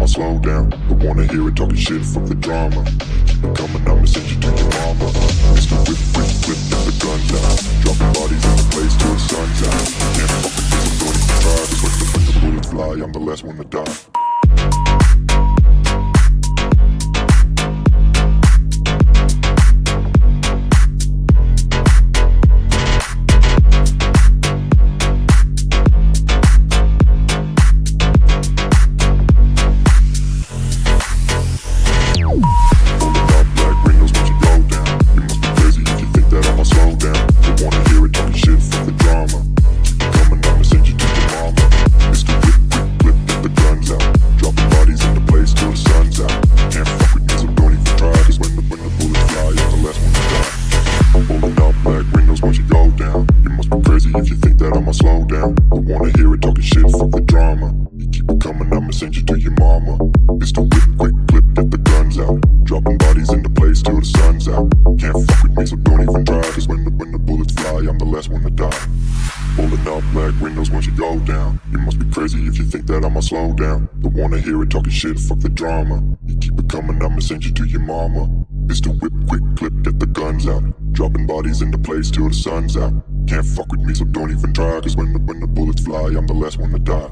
I'ma slow down. Don't wanna hear it talking shit, fuck the drama. Keep it coming, I'ma send you to your mama. Mr. Whip, whip, whip, get the guns out. Dropping bodies in the place till the sun's out. Can't fuck with this, I'm going to try. Cause when the bullets fly, I'm the last one to die. Slow down, don't wanna hear it talking shit, fuck the drama. You keep it coming, I'ma send you to your mama. Pistol whip, quick clip, get the guns out. Dropping bodies into place till the sun's out. Can't fuck with me, so don't even try. Cause when the bullets fly, I'm the last one to die.